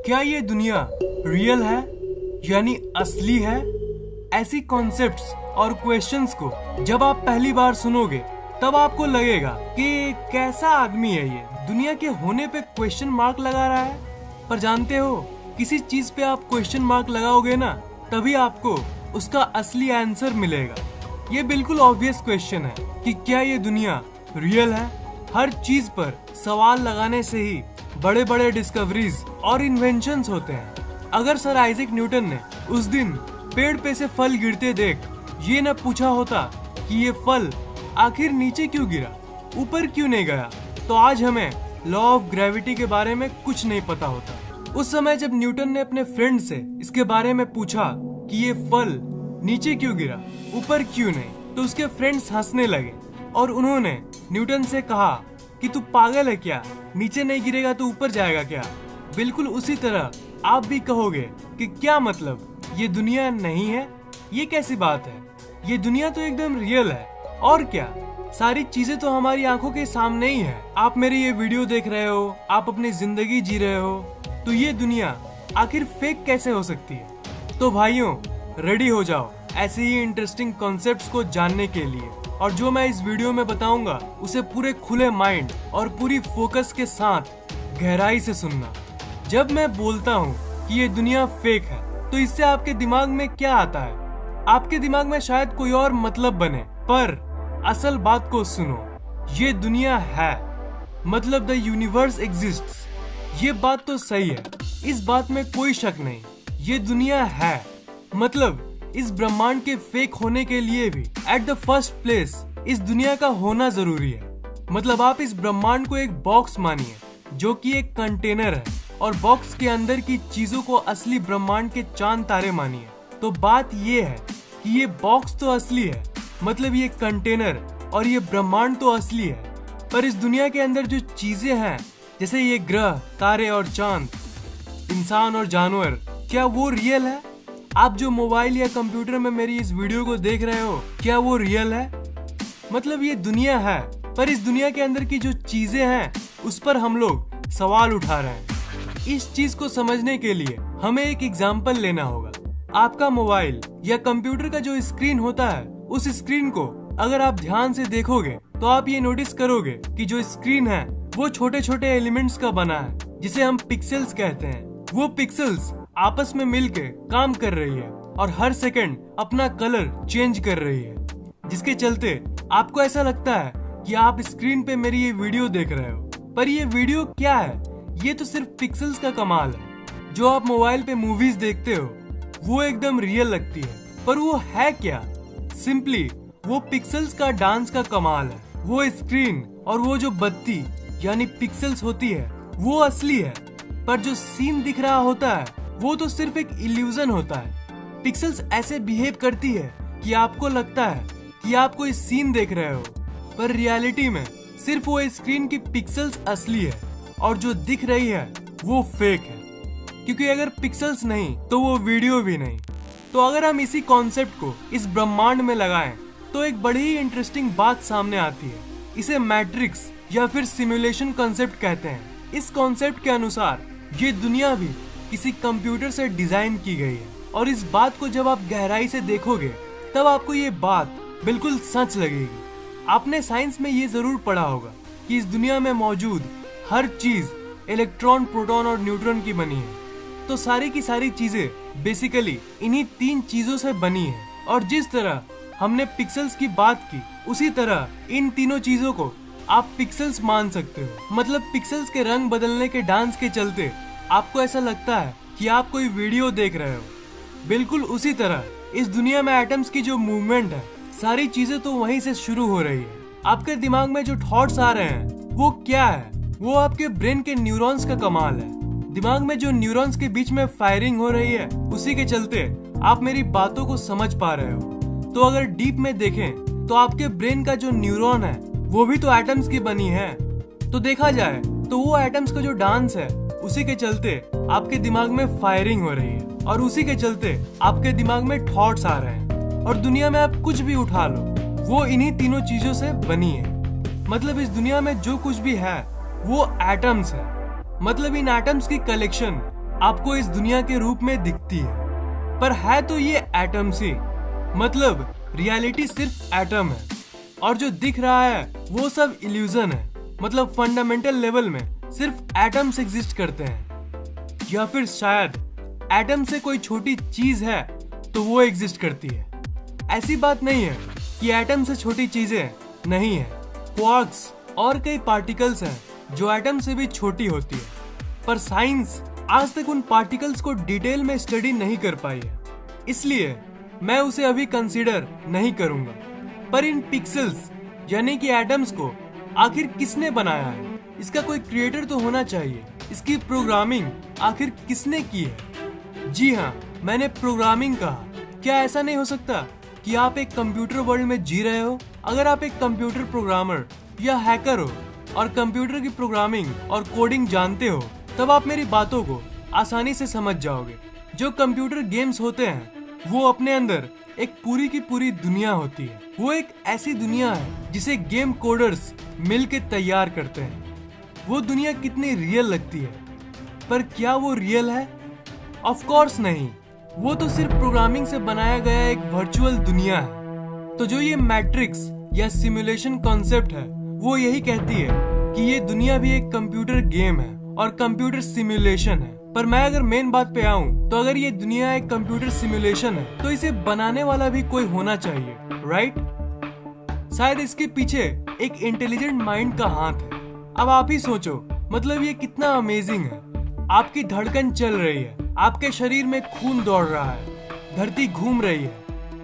क्या ये दुनिया रियल है यानी असली है? ऐसी कॉन्सेप्ट्स और क्वेश्चंस को जब आप पहली बार सुनोगे तब आपको लगेगा कि कैसा आदमी है ये, दुनिया के होने पे क्वेश्चन मार्क लगा रहा है। पर जानते हो, किसी चीज पे आप क्वेश्चन मार्क लगाओगे ना, तभी आपको उसका असली आंसर मिलेगा। ये बिल्कुल ऑब्वियस क्वेश्चन है कि क्या ये दुनिया रियल है? हर चीज पर सवाल लगाने से ही बड़े बड़े डिस्कवरीज और इन्वेंशंस होते हैं। अगर सर आइजैक न्यूटन ने उस दिन पेड़ पे से फल गिरते देख ये न पूछा होता कि ये फल आखिर नीचे क्यों गिरा, ऊपर क्यों नहीं गया, तो आज हमें लॉ ऑफ ग्रेविटी के बारे में कुछ नहीं पता होता। उस समय जब न्यूटन ने अपने फ्रेंड से इसके बारे में पूछा कि ये फल नीचे क्यों गिरा, ऊपर क्यों नहीं, तो उसके फ्रेंड्स हंसने लगे और उन्होंने न्यूटन से कहा कि तू पागल है क्या, नीचे नहीं गिरेगा तो ऊपर जाएगा क्या। बिल्कुल उसी तरह आप भी कहोगे कि क्या मतलब, ये दुनिया नहीं है, ये कैसी बात है, ये दुनिया तो एकदम रियल है। और क्या, सारी चीजें तो हमारी आंखों के सामने ही है। आप मेरी ये वीडियो देख रहे हो, आप अपनी जिंदगी जी रहे हो, तो ये दुनिया आखिर फेक कैसे हो सकती है? तो भाइयों, रेडी हो जाओ ऐसे ही इंटरेस्टिंग कॉन्सेप्ट्स को जानने के लिए। और जो मैं इस वीडियो में बताऊंगा उसे पूरे खुले माइंड और पूरी फोकस के साथ गहराई से सुनना। जब मैं बोलता हूँ कि ये दुनिया फेक है, तो इससे आपके दिमाग में क्या आता है? आपके दिमाग में शायद कोई और मतलब बने, पर असल बात को सुनो, ये दुनिया है, मतलब द यूनिवर्स एग्जिस्ट्स। ये बात तो सही है, इस बात में कोई शक नहीं। ये दुनिया है, मतलब इस ब्रह्मांड के फेक होने के लिए भी एट द फर्स्ट प्लेस इस दुनिया का होना जरूरी है। मतलब आप इस ब्रह्मांड को एक बॉक्स मानिए जो कि एक कंटेनर है, और बॉक्स के अंदर की चीजों को असली ब्रह्मांड के चांद तारे मानिए। तो बात ये है कि ये बॉक्स तो असली है, मतलब ये कंटेनर और ये ब्रह्मांड तो असली है, पर इस दुनिया के अंदर जो चीजें हैं, जैसे ये ग्रह, तारे और चांद, इंसान और जानवर, क्या वो रियल है? आप जो मोबाइल या कंप्यूटर में मेरी इस वीडियो को देख रहे हो, क्या वो रियल है? मतलब ये दुनिया है, पर इस दुनिया के अंदर की जो चीजें हैं उस पर हम लोग सवाल उठा रहे हैं। इस चीज को समझने के लिए हमें एक एग्जाम्पल लेना होगा। आपका मोबाइल या कंप्यूटर का जो स्क्रीन होता है, उस स्क्रीन को अगर आप ध्यान से देखोगे तो आप ये नोटिस करोगे कि जो स्क्रीन है वो छोटे छोटे एलिमेंट्स का बना है, जिसे हम पिक्सेल्स कहते हैं। वो पिक्सेल्स आपस में मिलके काम कर रही है और हर सेकंड अपना कलर चेंज कर रही है, जिसके चलते आपको ऐसा लगता है कि आप स्क्रीन पे मेरी ये वीडियो देख रहे हो। पर ये वीडियो क्या है? ये तो सिर्फ पिक्सेल्स का कमाल है। जो आप मोबाइल पे मूवीज देखते हो वो एकदम रियल लगती है, पर वो है क्या? सिंपली वो पिक्सेल्स का डांस का कमाल है। वो स्क्रीन और वो जो बत्ती यानी पिक्सेल्स होती है वो असली है, पर जो सीन दिख रहा होता है वो तो सिर्फ एक इल्यूजन होता है। पिक्सेल्स ऐसे बिहेव करती है कि आपको लगता है कि आप कोई सीन देख रहे हो, पर रियलिटी में सिर्फ वो स्क्रीन की पिक्सेल्स असली है और जो दिख रही है वो फेक है। क्योंकि अगर पिक्सेल्स नहीं तो वो वीडियो भी नहीं। तो अगर हम इसी कॉन्सेप्ट को इस ब्रह्मांड में लगाएं तो एक बड़ी ही इंटरेस्टिंग बात सामने आती है। इसे मैट्रिक्स या फिर सिमुलेशन कॉन्सेप्ट कहते हैं। इस कॉन्सेप्ट के अनुसार ये दुनिया भी किसी कंप्यूटर से डिजाइन की गई है, और इस बात को जब आप गहराई से देखोगे तब आपको ये बात बिल्कुल सच लगेगी। आपने साइंस में ये जरूर पढ़ा होगा कि इस दुनिया में मौजूद हर चीज इलेक्ट्रॉन, प्रोटॉन और न्यूट्रॉन की बनी है। तो सारी की सारी चीजें बेसिकली इन्हीं तीन चीजों से बनी है। और जिस तरह हमने पिक्सेल्स की बात की, उसी तरह इन तीनों चीजों को आप पिक्सेल्स मान सकते हो। मतलब पिक्सेल्स के रंग बदलने के डांस के चलते आपको ऐसा लगता है कि आप कोई वीडियो देख रहे हो। बिल्कुल उसी तरह इस दुनिया में एटम्स की जो मूवमेंट है, सारी चीजें तो वहीं से शुरू हो रही है। आपके दिमाग में जो थॉट्स आ रहे हैं वो क्या है? वो आपके ब्रेन के न्यूरॉन्स का कमाल है। दिमाग में जो न्यूरॉन्स के बीच में फायरिंग हो रही है, उसी के चलते आप मेरी बातों को समझ पा रहे हो। तो अगर डीप में देखें तो आपके ब्रेन का जो न्यूरॉन है वो भी तो एटम्स की बनी है। तो देखा जाए तो वो एटम्स का जो डांस है, उसी के चलते आपके दिमाग में फायरिंग हो रही है, और उसी के चलते आपके दिमाग में थॉट्स आ रहे हैं। और दुनिया में आप कुछ भी उठा लो, वो इन्हीं तीनों चीजों से बनी है। मतलब इस दुनिया में जो कुछ भी है वो एटम्स है। मतलब इन एटम्स की कलेक्शन आपको इस दुनिया के रूप में दिखती है, पर है तो ये एटम से। मतलब रियलिटी सिर्फ एटम है और जो दिख रहा है वो सब इल्यूजन है। मतलब फंडामेंटल लेवल में सिर्फ एटम्स एग्जिस्ट करते हैं, या फिर शायद एटम से कोई छोटी चीज है तो वो एग्जिस्ट करती है। ऐसी बात नहीं है कि एटम से छोटी चीजें नहीं है। क्वार्क्स और कई पार्टिकल्स हैं जो एटम से भी छोटी होती है, पर साइंस आज तक उन पार्टिकल्स को डिटेल में स्टडी नहीं कर पाई है, इसलिए मैं उसे अभी कंसीडर नहीं करूंगा। पर इन पिक्सेल्स यानी कि एटम्स को आखिर किसने बनाया है? इसका कोई क्रिएटर तो होना चाहिए। इसकी प्रोग्रामिंग आखिर किसने की है? जी हाँ, मैंने प्रोग्रामिंग कहा। क्या ऐसा नहीं हो सकता कि आप एक कंप्यूटर वर्ल्ड में जी रहे हो? अगर आप एक कंप्यूटर प्रोग्रामर या हैकर हो और कंप्यूटर की प्रोग्रामिंग और कोडिंग जानते हो, तब आप मेरी बातों को आसानी से समझ जाओगे। जो कंप्यूटर गेम्स होते हैं वो अपने अंदर एक पूरी की पूरी दुनिया होती है। वो एक ऐसी दुनिया है जिसे गेम कोडर्स मिलकर तैयार करते हैं। वो दुनिया कितनी रियल लगती है, पर क्या वो रियल है? ऑफ कोर्स नहीं, वो तो सिर्फ प्रोग्रामिंग से बनाया गया एक वर्चुअल दुनिया है। तो जो ये मैट्रिक्स या सिमुलेशन कॉन्सेप्ट है वो यही कहती है कि ये दुनिया भी एक कंप्यूटर गेम है और कंप्यूटर सिमुलेशन है। पर मैं अगर मेन बात पे आऊं तो अगर ये दुनिया एक कंप्यूटर सिमुलेशन है तो इसे बनाने वाला भी कोई होना चाहिए, राइट? शायद इसके पीछे एक इंटेलिजेंट माइंड का हाथ है। अब आप ही सोचो, मतलब ये कितना अमेजिंग है। आपकी धड़कन चल रही है, आपके शरीर में खून दौड़ रहा है, धरती घूम रही है,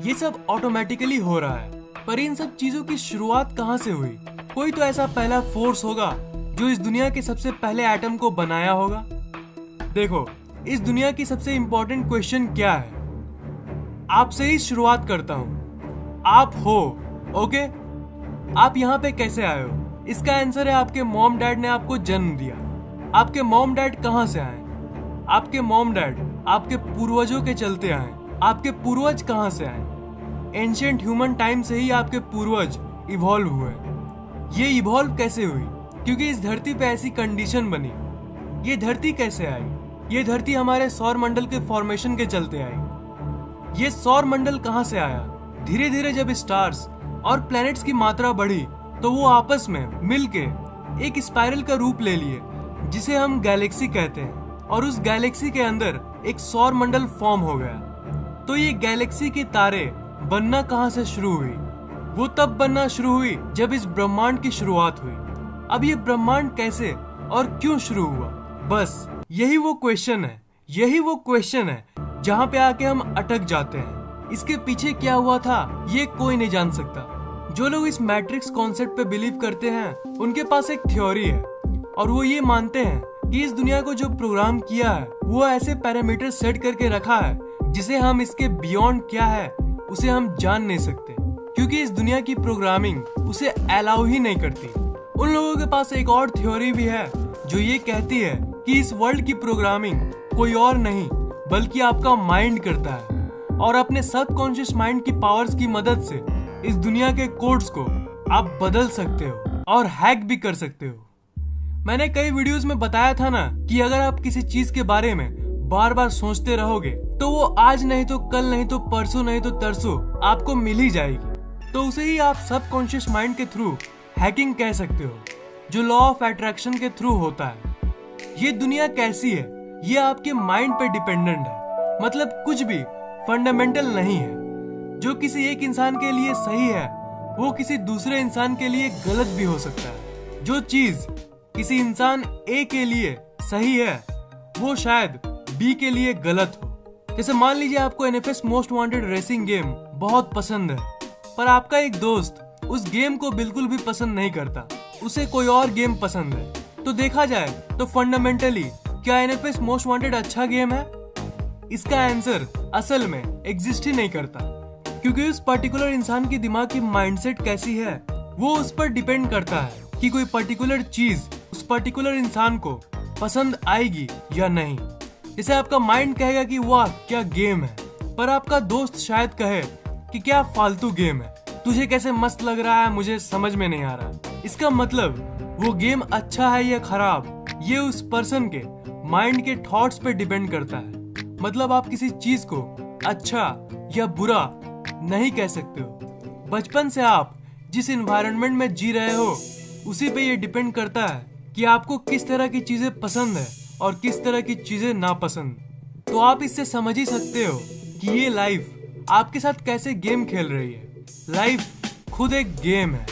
ये सब ऑटोमेटिकली हो रहा है। पर इन सब चीजों की शुरुआत कहाँ से हुई? कोई तो ऐसा पहला फोर्स होगा जो इस दुनिया के सबसे पहले एटम को बनाया होगा। देखो, इस दुनिया की सबसे इम्पोर्टेंट क्वेश्चन क्या है? आपसे ही शुरुआत करता हूँ। आप हो, ओके? आप यहाँ पे कैसे आए हो? इसका आंसर है आपके मॉम डैड ने आपको जन्म दिया। आपके मॉम डैड कहाँ से आए? आपके मॉम डैड आपके पूर्वजों के चलते आए। आपके पूर्वज कहाँ से आए? एंशिएंट ह्यूमन टाइम से ही आपके पूर्वज इवॉल्व हुए। ये इवॉल्व कैसे हुई? क्योंकि इस धरती पे ऐसी कंडीशन बनी। ये धरती कैसे आई? ये धरती हमारे सौर मंडल के फॉर्मेशन के चलते आई। ये सौर मंडल कहाँ से आया? धीरे धीरे जब स्टार्स और प्लैनेट्स की मात्रा बढ़ी तो वो आपस में मिलके एक स्पाइरल का रूप ले लिए जिसे हम गैलेक्सी कहते हैं, और उस गैलेक्सी के अंदर एक सौर मंडल फॉर्म हो गया। तो ये गैलेक्सी के तारे बनना कहाँ से शुरू हुई? वो तब बनना शुरू हुई जब इस ब्रह्मांड की शुरुआत हुई। अब ये ब्रह्मांड कैसे और क्यों शुरू हुआ? बस यही वो क्वेश्चन है, यही वो क्वेश्चन है जहाँ पे आके हम अटक जाते हैं। इसके पीछे क्या हुआ था ये कोई नहीं जान सकता। जो लोग इस मैट्रिक्स कॉन्सेप्ट पे बिलीव करते हैं उनके पास एक थ्योरी है, और वो ये मानते हैं कि इस दुनिया को जो प्रोग्राम किया है वो ऐसे पैरामीटर सेट करके रखा है जिसे हम इसके बियॉन्ड क्या है उसे हम जान नहीं सकते, क्योंकि इस दुनिया की प्रोग्रामिंग उसे अलाउ ही नहीं करती। उन लोगों के पास एक और थ्योरी भी है जो ये कहती है कि इस वर्ल्ड की प्रोग्रामिंग कोई और नहीं बल्कि आपका माइंड करता है, और अपने सबकॉन्शियस माइंड की पावर्स की मदद से इस दुनिया के कोड्स को आप बदल सकते हो और हैक भी कर सकते हो। मैंने कई वीडियोस में बताया था ना कि अगर आप किसी चीज के बारे में बार बार सोचते रहोगे तो वो आज नहीं तो कल नहीं तो परसों नहीं तो तरसों आपको मिल ही जाएगी। तो उसे ही आप सबकॉन्शियस माइंड के थ्रू हैकिंग कह सकते हो, जो लॉ ऑफ अट्रैक्शन के थ्रू होता है। ये दुनिया कैसी है ये आपके माइंड पे डिपेंडेंट है। मतलब कुछ भी फंडामेंटल नहीं है। जो किसी एक इंसान के लिए सही है वो किसी दूसरे इंसान के लिए गलत भी हो सकता है। जो चीज किसी इंसान ए के लिए सही है वो शायद बी के लिए गलत हो। जैसे मान लीजिए आपको NFS most wanted racing game बहुत पसंद है, पर आपका एक दोस्त उस गेम को बिल्कुल भी पसंद नहीं करता, उसे कोई और गेम पसंद है। तो देखा जाए तो फंडामेंटली क्या एनएफएस मोस्ट वांटेड अच्छा गेम है? इसका आंसर असल में एग्जिस्ट ही नहीं करता, क्योंकि उस पर्टिकुलर इंसान की दिमाग की माइंडसेट कैसी है वो उस पर डिपेंड करता है कि कोई पर्टिकुलर चीज उस पर्टिकुलर इंसान को पसंद आएगी या नहीं। जैसे आपका माइंड कहेगा कि वाह क्या गेम है, पर आपका दोस्त शायद कहे कि क्या फालतू गेम है, तुझे कैसे मस्त लग रहा है, मुझे समझ में नहीं आ रहा। इसका मतलब वो गेम अच्छा है या खराब ये उस पर्सन के माइंड के थॉट्स पे डिपेंड करता है। मतलब आप किसी चीज को अच्छा या बुरा नहीं कह सकते हो। बचपन से आप जिस एनवायरनमेंट में जी रहे हो उसी पे ये डिपेंड करता है कि आपको किस तरह की चीजें पसंद है और किस तरह की चीजें नापसंद। तो आप इससे समझ ही सकते हो कि ये लाइफ आपके साथ कैसे गेम खेल रही है। लाइफ खुद एक गेम है।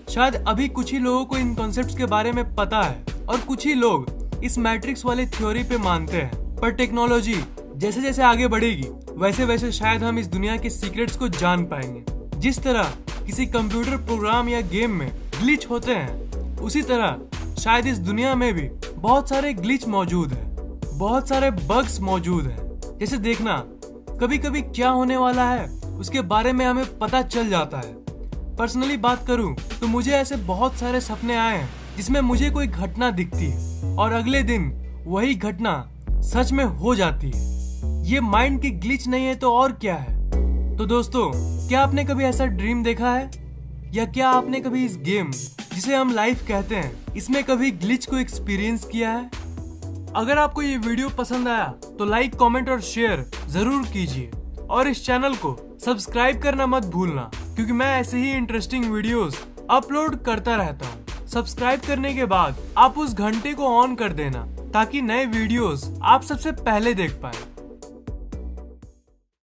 शायद अभी कुछ ही लोगों को इन कॉन्सेप्ट्स के बारे में पता है और कुछ ही लोग इस मैट्रिक्स वाले थ्योरी पे मानते हैं। पर टेक्नोलॉजी जैसे जैसे आगे बढ़ेगी वैसे वैसे शायद हम इस दुनिया के सीक्रेट्स को जान पाएंगे। जिस तरह किसी कंप्यूटर प्रोग्राम या गेम में ग्लिच होते हैं उसी तरह शायद इस दुनिया में भी बहुत सारे ग्लिच मौजूद है, बहुत सारे बग्स मौजूद हैं। जैसे देखना कभी कभी क्या होने वाला है उसके बारे में हमें पता चल जाता है। पर्सनली बात करूं तो मुझे ऐसे बहुत सारे सपने आए हैं जिसमें मुझे कोई घटना दिखती है और अगले दिन वही घटना सच में हो जाती है। ये माइंड की ग्लिच नहीं है तो और क्या है। तो दोस्तों, क्या आपने कभी ऐसा ड्रीम देखा है या क्या आपने कभी इस गेम जिसे हम लाइफ कहते हैं इसमें कभी ग्लिच को एक्सपीरियंस किया है? अगर आपको ये वीडियो पसंद आया तो लाइक, कमेंट और शेयर जरूर कीजिए और इस चैनल को सब्सक्राइब करना मत भूलना क्योंकि मैं ऐसे ही इंटरेस्टिंग वीडियोस अपलोड करता रहता हूँ। सब्सक्राइब करने के बाद आप उस घंटे को ऑन कर देना ताकि नए वीडियोस आप सबसे पहले देख पाए।